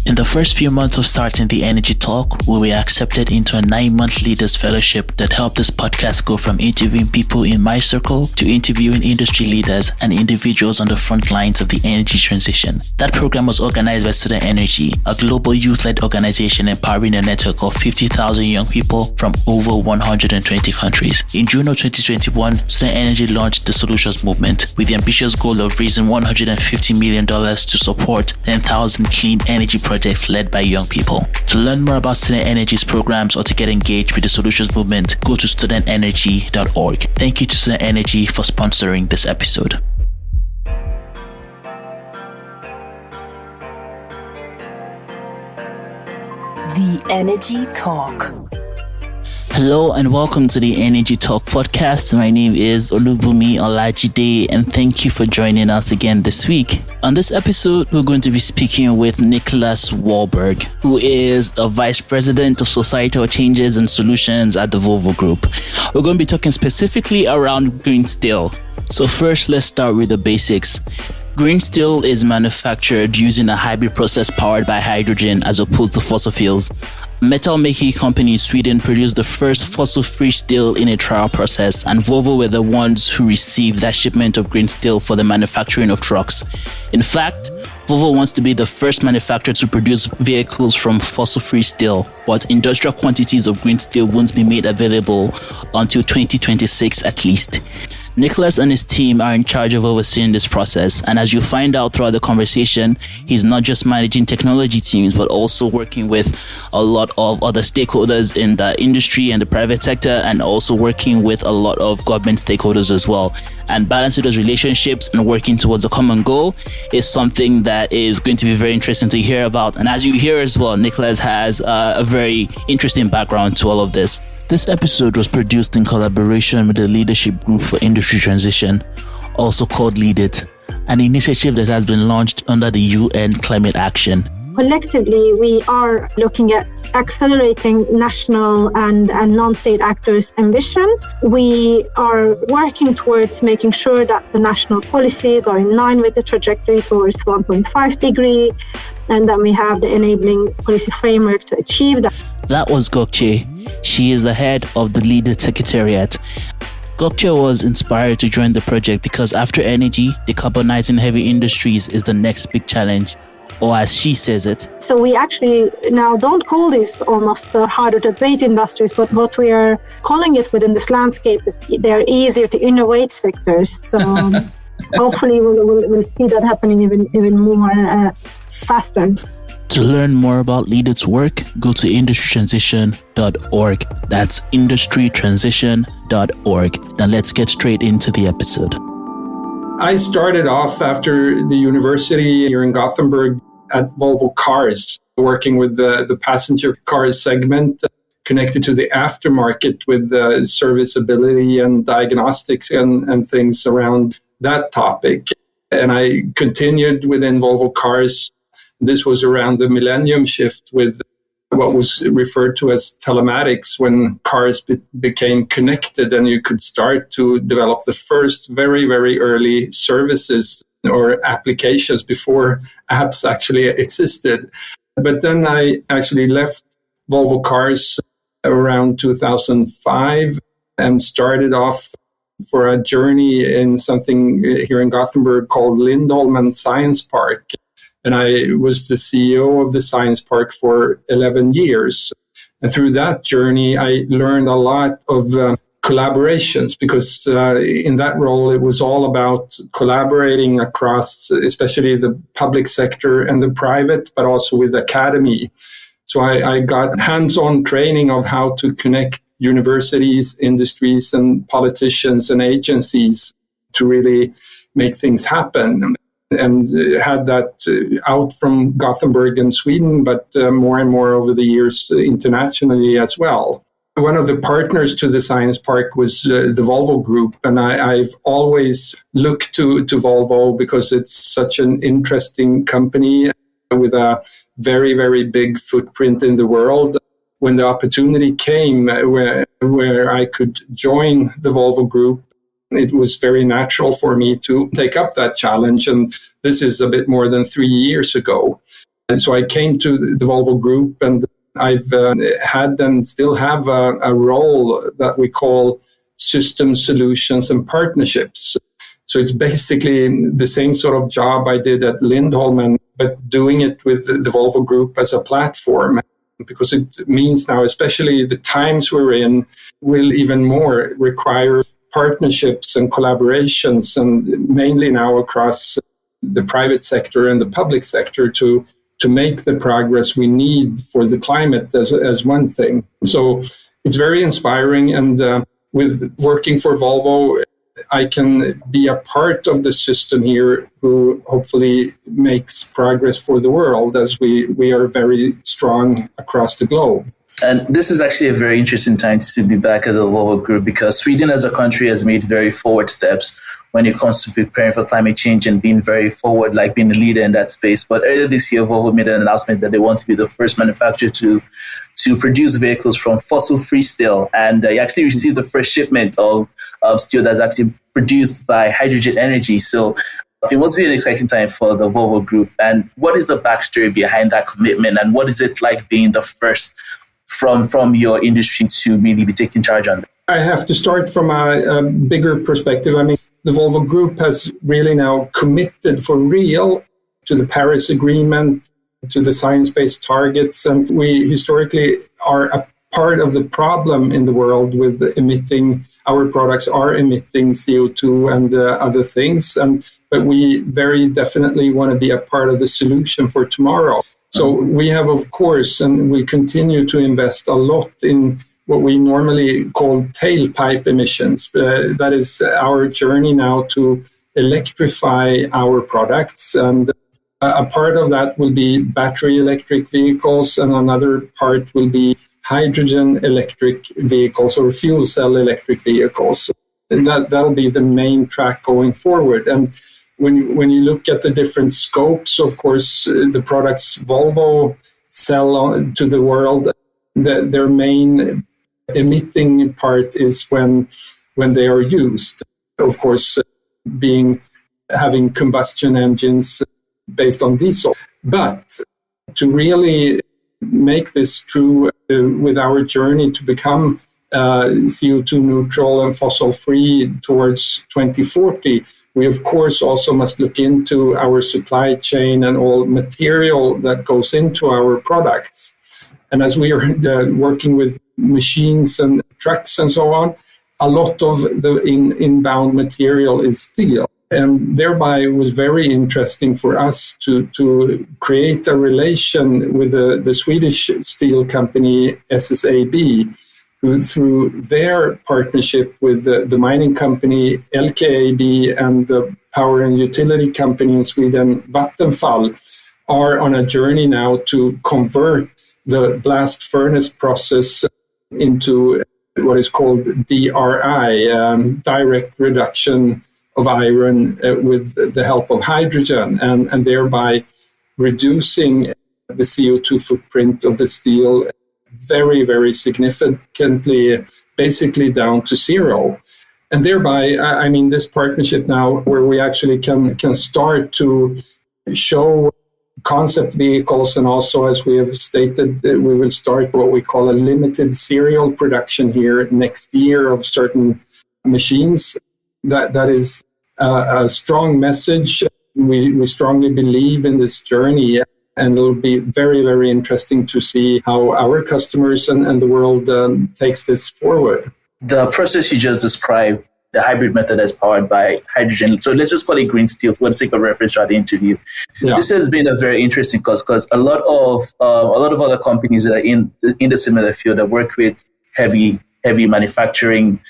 In the first few months of starting the Energy Talk, we were accepted into a 9-month Leaders Fellowship that helped this podcast go from interviewing people in my circle to interviewing industry leaders and individuals on the front lines of the energy transition. That program was organized by Student Energy, a global youth-led organization empowering a network of 50,000 young people from over 120 countries. In June of 2021, Student Energy launched the Solutions Movement with the ambitious goal of raising $150 million to support 10,000 clean energy projects led by young people. To learn more about Student Energy's programs or to get engaged with the Solutions Movement, go to studentenergy.org. Thank you to Student Energy for sponsoring this episode. The Energy Talk. Hello and welcome to the Energy Talk podcast. My name is Olubunmi Olajide and thank you for joining us again this week. On this episode, we're going to be speaking with Niklas Wahlberg, who is a Vice President of Societal Changes and Solutions at the Volvo Group. We're going to be talking specifically around green steel. So first, let's start with the basics. Green steel is manufactured using a hybrid process powered by hydrogen as opposed to fossil fuels. Metal making company in Sweden produced the first fossil-free steel in a trial process, and Volvo were the ones who received that shipment of green steel for the manufacturing of trucks. In fact, Volvo wants to be the first manufacturer to produce vehicles from fossil-free steel, but industrial quantities of green steel won't be made available until 2026 at least. Niklas and his team are in charge of overseeing this process, and as you find out throughout the conversation, he's not just managing technology teams, but also working with a lot of other stakeholders in the industry and the private sector, and also working with a lot of government stakeholders as well. And balancing those relationships and working towards a common goal is something that is going to be very interesting to hear about. And as you hear as well, Niklas has a very interesting background to all of this. This episode was produced in collaboration with the Leadership Group for Industry Transition, also called Lead It, an initiative that has been launched under the UN Climate Action. Collectively, we are looking at accelerating national and non-state actors' ambition. We are working towards making sure that the national policies are in line with the trajectory towards 1.5 degree, and that we have the enabling policy framework to achieve that. That was Gökçe. She is the head of the Lead It Secretariat. Gökçe was inspired to join the project because after energy, decarbonizing heavy industries is the next big challenge, or as she says it. So we actually now don't call these almost the harder to abate industries, but what we are calling it within this landscape is they're easier to innovate sectors. So hopefully we'll see that happening even more faster. To learn more about Lead It's work, go to industrytransition.org. That's industrytransition.org. Now let's get straight into the episode. I started off after the university here in Gothenburg at Volvo Cars, working with the passenger car segment connected to the aftermarket with serviceability and diagnostics and things around that topic. And I continued within Volvo Cars. This was around the millennium shift with what was referred to as telematics, when cars became connected and you could start to develop the first very, very early services or applications before apps actually existed. But then I actually left Volvo Cars around 2005 and started off for a journey in something here in Gothenburg called Lindholmen Science Park. And I was the CEO of the Science Park for 11 years. And through that journey, I learned a lot of collaborations, because in that role, it was all about collaborating across, especially the public sector and the private, but also with academy. So I got hands-on training of how to connect universities, industries, and politicians and agencies to really make things happen. And had that out from Gothenburg and Sweden, but more and more over the years internationally as well. One of the partners to the Science Park was the Volvo Group, and I've always looked to Volvo because it's such an interesting company with a very, very big footprint in the world. When the opportunity came where I could join the Volvo Group, it was very natural for me to take up that challenge. And this is a bit more than 3 years ago. So I came to the Volvo Group, and I've had and still have a role that we call system solutions and partnerships. So it's basically the same sort of job I did at Lindholmen, but doing it with the Volvo Group as a platform, because it means now, especially the times we're in, will even more require partnerships and collaborations, and mainly now across the private sector and the public sector to make the progress we need for the climate as one thing. So it's very inspiring. And with working for Volvo, I can be a part of the system here who hopefully makes progress for the world, as we are very strong across the globe. And this is actually a very interesting time to be back at the Volvo Group, because Sweden as a country has made very forward steps when it comes to preparing for climate change and being very forward, like being a leader in that space. But earlier this year, Volvo made an announcement that they want to be the first manufacturer to produce vehicles from fossil-free steel. And they actually received the first shipment of steel that's actually produced by hydrogen energy. So it must be an exciting time for the Volvo Group. And what is the backstory behind that commitment? And what is it like being the first from your industry to really be taking charge on it? I have to start from a bigger perspective. I mean, the Volvo Group has really now committed for real to the Paris Agreement, to the science-based targets, and we historically are a part of the problem in the world with emitting. Our products are emitting CO2 and other things, but we very definitely want to be a part of the solution for tomorrow. So we have, of course, and will continue to invest a lot in what we normally call tailpipe emissions. That is our journey now to electrify our products. And a part of that will be battery electric vehicles, and another part will be hydrogen electric vehicles or fuel cell electric vehicles. And that'll be the main track going forward. And when you look at the different scopes, of course, the products Volvo sell to the world, their main emitting part is when they are used. Of course, having combustion engines based on diesel. But to really make this true with our journey to become CO2 neutral and fossil free towards 2040, we, of course, also must look into our supply chain and all material that goes into our products. And as we are working with machines and trucks and so on, a lot of the inbound material is steel. And thereby it was very interesting for us to create a relation with the Swedish steel company SSAB, who through their partnership with the mining company LKAB and the power and utility company in Sweden, Vattenfall, are on a journey now to convert the blast furnace process into what is called DRI, direct reduction of iron with the help of hydrogen, and thereby reducing the CO2 footprint of the steel very, very significantly, basically down to zero. And thereby, I mean, this partnership now where we actually can start to show concept vehicles, and also, as we have stated, we will start what we call a limited serial production here next year of certain machines. That is a strong message. We strongly believe in this journey, and it'll be very, very interesting to see how our customers and the world takes this forward. The process you just described, the hybrid method that's powered by hydrogen. So let's just call it green steel for the sake of reference throughout the interview. Yeah. This has been a very interesting cause because a lot of other companies that are in the similar field that work with heavy manufacturing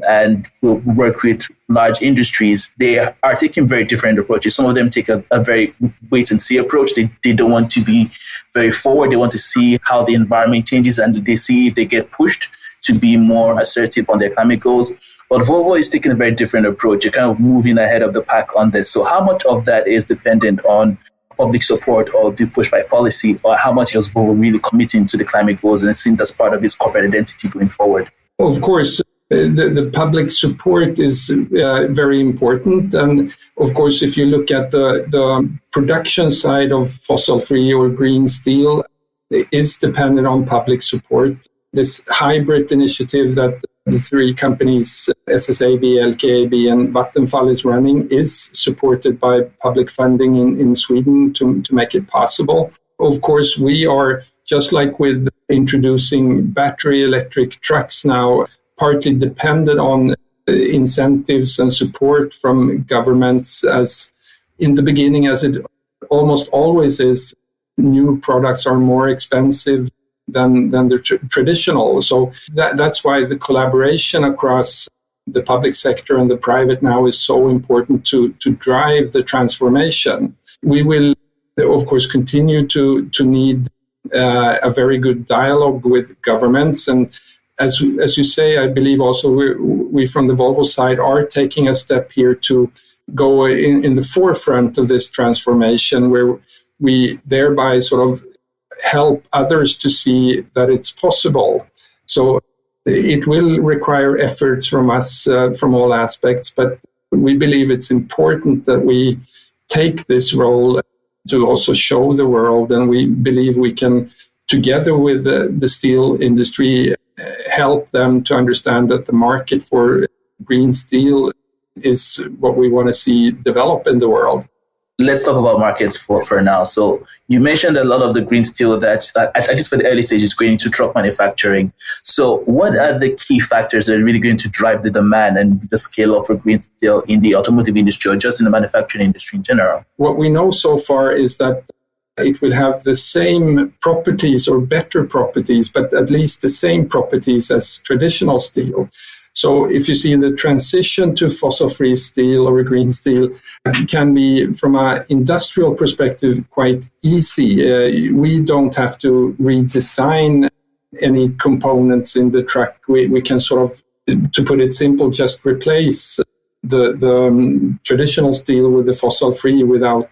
and will work with large industries, they are taking very different approaches. Some of them take a very wait and see approach. They don't want to be very forward. They want to see how the environment changes, and they see if they get pushed to be more assertive on their climate goals. But Volvo is taking a very different approach. You're kind of moving ahead of the pack on this. So how much of that is dependent on public support or the push by policy, or how much is Volvo really committing to the climate goals and seen as part of its corporate identity going forward? Of course, the public support is very important. And of course, if you look at the production side of fossil-free or green steel, it is dependent on public support. This hybrid initiative that the three companies, SSAB, LKAB, and Vattenfall is running is supported by public funding in Sweden to make it possible. Of course, we are, just like with introducing battery electric trucks now, partly dependent on incentives and support from governments, as in the beginning, as it almost always is, new products are more expensive than the traditional. So that's why the collaboration across the public sector and the private now is so important to drive the transformation. We will, of course, continue to need a very good dialogue with governments. And as you say, I believe also we from the Volvo side are taking a step here to go in the forefront of this transformation, where we thereby sort of help others to see that it's possible. So it will require efforts from us from all aspects, but we believe it's important that we take this role to also show the world, and we believe we can, together with the steel industry, help them to understand that the market for green steel is what we want to see develop in the world. Let's talk about markets for now. So you mentioned a lot of the green steel that, at least for the early stages, going into truck manufacturing. So what are the key factors that are really going to drive the demand and the scale up for green steel in the automotive industry or just in the manufacturing industry in general? What we know so far is that it will have the same properties or better properties, but at least the same properties as traditional steel. So if you see the transition to fossil-free steel or green steel can be, from an industrial perspective, quite easy. We don't have to redesign any components in the truck. We can sort of, to put it simple, just replace the traditional steel with the fossil-free without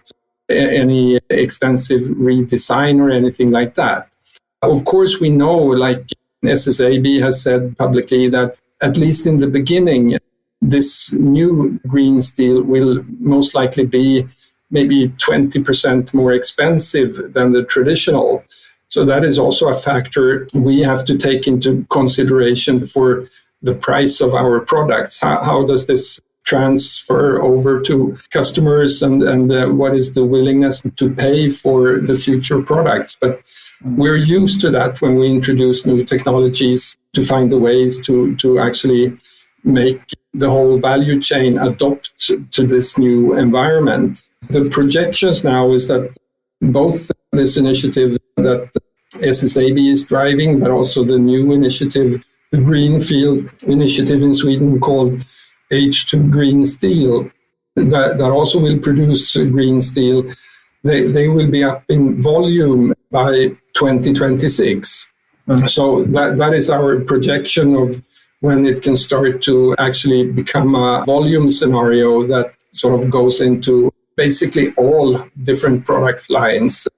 any extensive redesign or anything like that. Of course, we know, like SSAB has said publicly, that at least in the beginning, this new green steel will most likely be maybe 20% more expensive than the traditional. So that is also a factor we have to take into consideration for the price of our products. How does this transfer over to customers, and what is the willingness to pay for the future products? But we're used to that when we introduce new technologies, to find the ways to actually make the whole value chain adopt to this new environment. The projections now is that both this initiative that SSAB is driving, but also the new initiative, the Greenfield initiative in Sweden called H2 Green Steel, that also will produce green steel. They will be up in volume by 2026. So that is our projection of when it can start to actually become a volume scenario that sort of goes into basically all different product lines.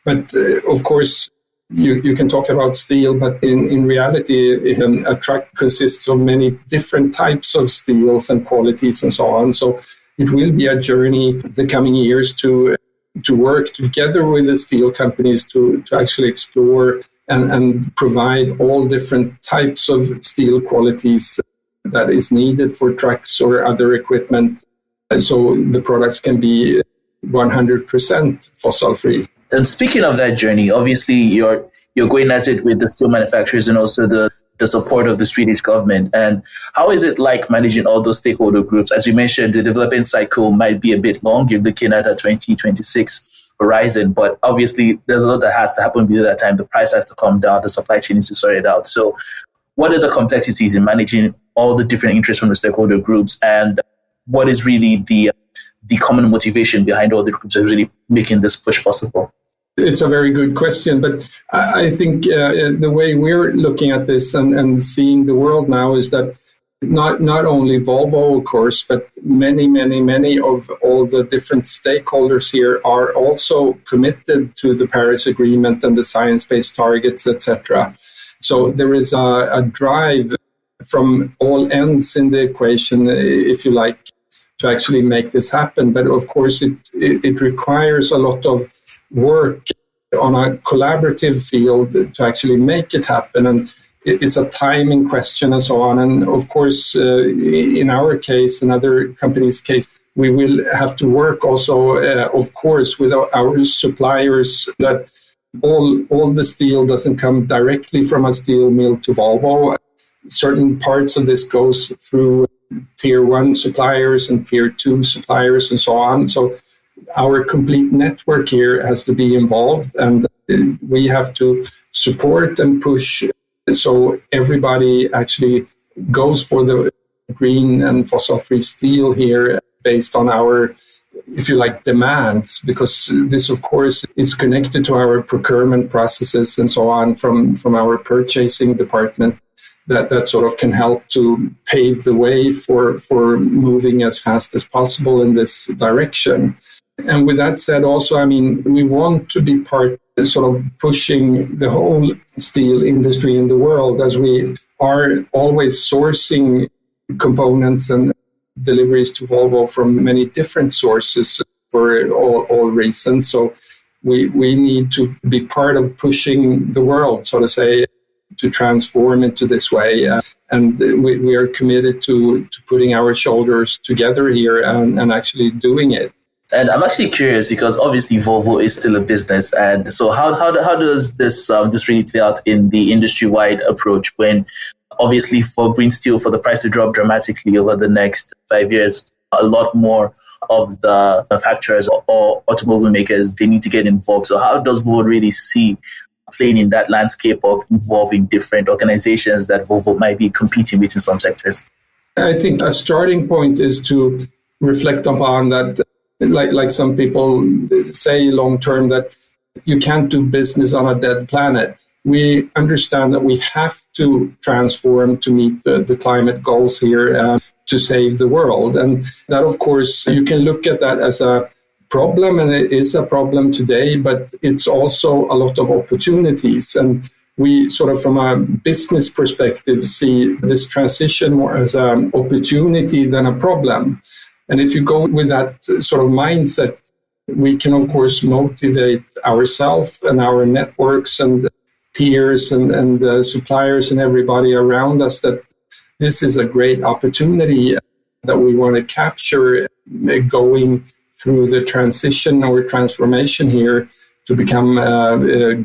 But of course, you can talk about steel, but in reality, a truck consists of many different types of steels and qualities and so on. So it will be a journey the coming years to work together with the steel companies to actually explore and provide all different types of steel qualities that is needed for trucks or other equipment, so the products can be 100% fossil-free. And speaking of that journey, obviously you're going at it with the steel manufacturers and also the support of the Swedish government. And how is it like managing all those stakeholder groups? As you mentioned, the development cycle might be a bit long. You're looking at a 2026 horizon, but obviously there's a lot that has to happen before that time. The price has to come down, the supply chain needs to sort it out. So what are the complexities in managing all the different interests from the stakeholder groups, and what is really the common motivation behind all the groups that are really making this push possible? It's a very good question, but I think the way we're looking at this and seeing the world now is that not only Volvo, of course, but many of all the different stakeholders here are also committed to the Paris Agreement and the science-based targets, etc. So there is a drive from all ends in the equation, if you like, to actually make this happen. But of course, it requires a lot of work on a collaborative field to actually make it happen. And it's a timing question and so on. And of course, in our case, in other companies' case, we will have to work also, of course, with our suppliers, that all the steel doesn't come directly from a steel mill to Volvo. Certain parts of this goes through tier 1 suppliers and tier 2 suppliers and so on. So our complete network here has to be involved, and we have to support and push so everybody actually goes for the green and fossil-free steel here based on our, if you like, demands, because this, of course, is connected to our procurement processes and so on from our purchasing department. That sort of can help to pave the way for moving as fast as possible in this direction. And with that said, also, I mean, we want to be part, sort of pushing the whole steel industry in the world, as we are always sourcing components and deliveries to Volvo from many different sources for all reasons. So we need to be part of pushing the world, so to say, to transform into this way. And we are committed to putting our shoulders together here and actually doing it. And I'm actually curious, because obviously Volvo is still a business. And so how does this really play out in the industry-wide approach, when obviously for green steel, for the price to drop dramatically over the next 5 years, a lot more of the manufacturers or automobile makers, they need to get involved. So how does Volvo really see playing in that landscape of involving different organizations that Volvo might be competing with in some sectors? I think a starting point is to reflect upon that, like some people say long term, that you can't do business on a dead planet. We understand that we have to transform to meet the climate goals here to save the world. And that, of course, you can look at that as a problem, and it is a problem today, but it's also a lot of opportunities. And we sort of, from a business perspective, see this transition more as an opportunity than a problem. And if you go with that sort of mindset, we can, of course, motivate ourselves and our networks and peers and suppliers and everybody around us that this is a great opportunity that we want to capture going through the transition or transformation here to become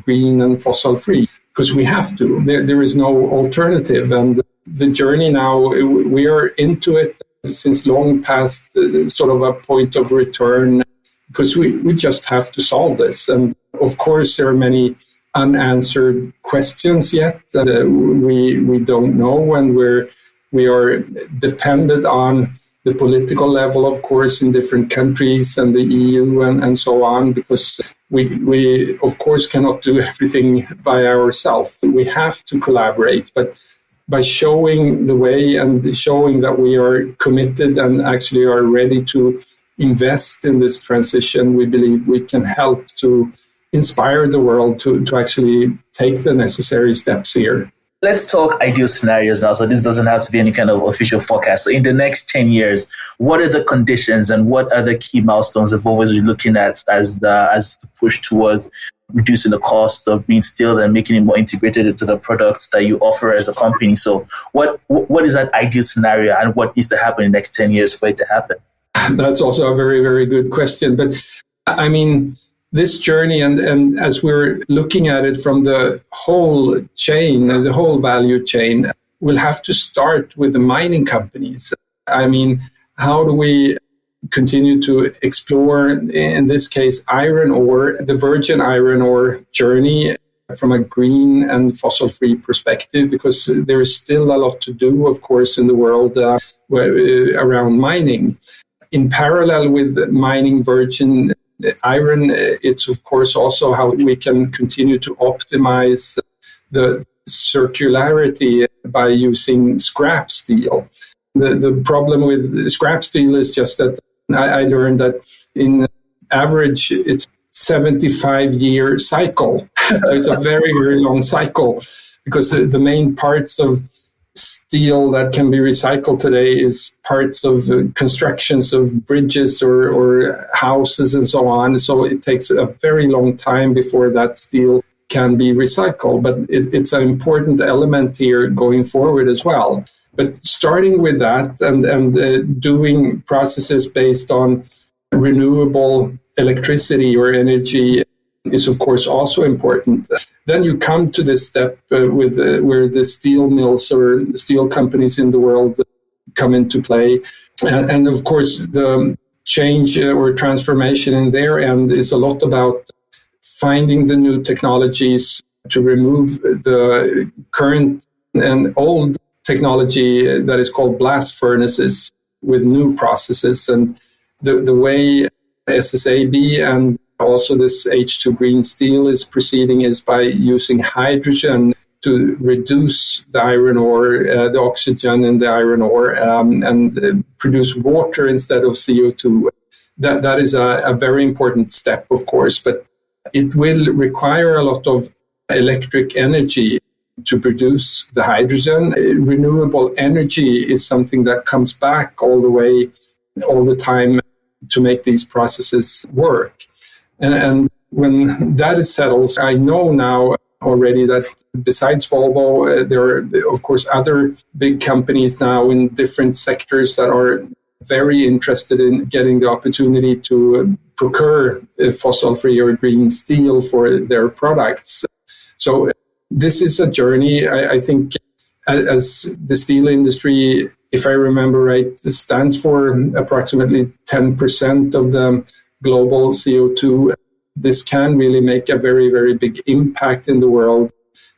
green and fossil-free, because we have to. There is no alternative. And the journey now, we are into it since long past sort of a point of return, because we just have to solve this. And of course, there are many unanswered questions yet that we don't know, and we are dependent on the political level, of course, in different countries and the EU and so on, because we of course cannot do everything by ourselves. We have to collaborate, but by showing the way and showing that we are committed and actually are ready to invest in this transition, we believe we can help to inspire the world to actually take the necessary steps here. Let's talk ideal scenarios now. So this doesn't have to be any kind of official forecast. So in the next 10 years, what are the conditions and what are the key milestones that Volvo is looking at as the push towards reducing the cost of green steel and making it more integrated into the products that you offer as a company? So what is that ideal scenario, and what needs to happen in the next 10 years for it to happen? That's also a very, very good question. But I mean, this journey, and as we're looking at it from the whole chain, the whole value chain, we'll have to start with the mining companies. I mean, how do we continue to explore, in this case, iron ore, the virgin iron ore journey from a green and fossil-free perspective, because there is still a lot to do, of course, in the world around mining. In parallel with mining virgin iron, it's of course also how we can continue to optimize the circularity by using scrap steel. The problem with scrap steel is just that I learned that in average it's 75-year cycle. So it's a very, very long cycle, because the main parts of steel that can be recycled today is parts of constructions of bridges or houses and so on. So it takes a very long time before that steel can be recycled. But it's an important element here going forward as well. But starting with that and doing processes based on renewable electricity or energy is, of course, also important. Then you come to this step with where the steel mills or the steel companies in the world come into play. And of course, the change or transformation in their end is a lot about finding the new technologies to remove the current and old technology that is called blast furnaces with new processes. And the way SSAB and also this H2 green steel is proceeding is by using hydrogen to reduce the iron ore, the oxygen in the iron ore, and produce water instead of CO2. That is a very important step, of course, but it will require a lot of electric energy to produce the hydrogen. Renewable energy is something that comes back all the time to make these processes work. And when that is settled, I know now already that besides Volvo, there are, of course, other big companies now in different sectors that are very interested in getting the opportunity to procure fossil-free or green steel for their products. So this is a journey. I think as the steel industry, if I remember right, stands for approximately 10% of the global CO2. This can really make a very, very big impact in the world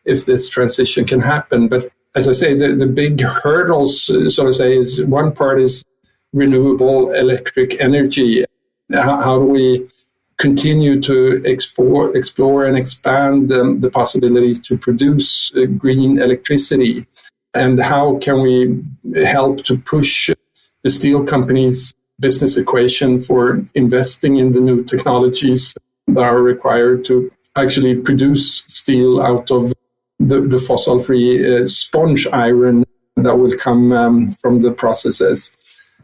if this transition can happen. But as I say, the big hurdles, so to say, is one part is renewable electric energy. How do we continue to explore and expand the possibilities to produce green electricity? And how can we help to push the steel companies' business equation for investing in the new technologies that are required to actually produce steel out of the fossil-free sponge iron that will come from the processes.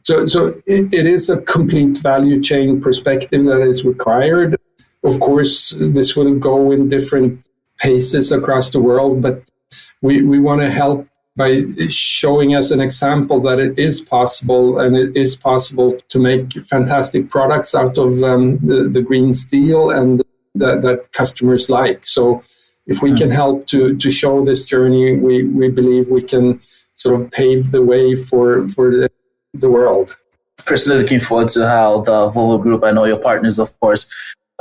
So it is a complete value chain perspective that is required. Of course, this will go in different paces across the world, but we want to help by showing us an example that it is possible, and it is possible to make fantastic products out of the green steel and that customers like. So if we can help to show this journey, we believe we can sort of pave the way for the world. Personally looking forward to how the Volvo Group, I know your partners, of course,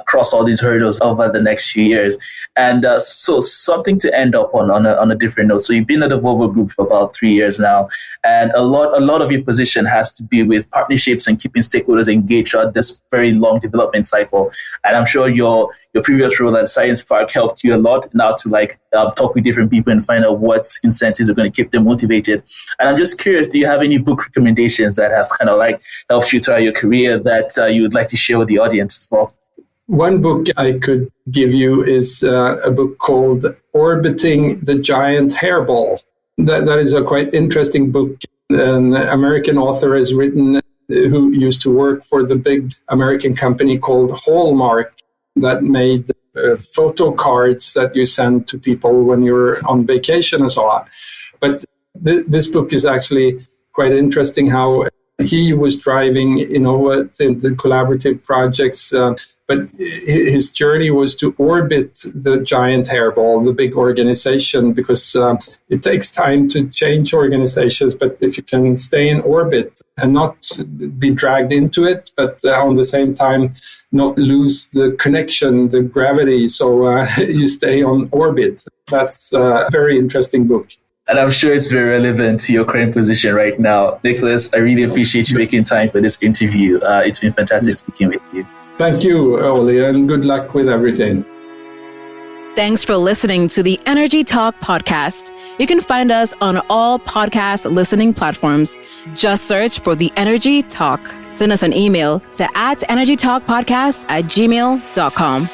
cross all these hurdles over the next few years. And so something to end up on a different note. So you've been at the Volvo Group for about 3 years now, and a lot of your position has to be with partnerships and keeping stakeholders engaged throughout this very long development cycle. And I'm sure your previous role at Science Park helped you a lot now to talk with different people and find out what incentives are going to keep them motivated. And I'm just curious, do you have any book recommendations that have kind of helped you throughout your career that you would like to share with the audience as well? One book I could give you is a book called Orbiting the Giant Hairball. That is a quite interesting book. An American author has written, who used to work for the big American company called Hallmark, that made photo cards that you send to people when you're on vacation and so on. But this book is actually quite interesting, how he was driving innovative, collaborative projects, but his journey was to orbit the giant hairball, the big organization, because it takes time to change organizations. But if you can stay in orbit and not be dragged into it, but on the same time not lose the connection, the gravity, so you stay on orbit. That's a very interesting book. And I'm sure it's very relevant to your current position right now. Niklas, I really appreciate you making time for this interview. It's been fantastic speaking with you. Thank you, Oli, and good luck with everything. Thanks for listening to the Energy Talk podcast. You can find us on all podcast listening platforms. Just search for the Energy Talk. Send us an email to @energytalkpodcast@gmail.com.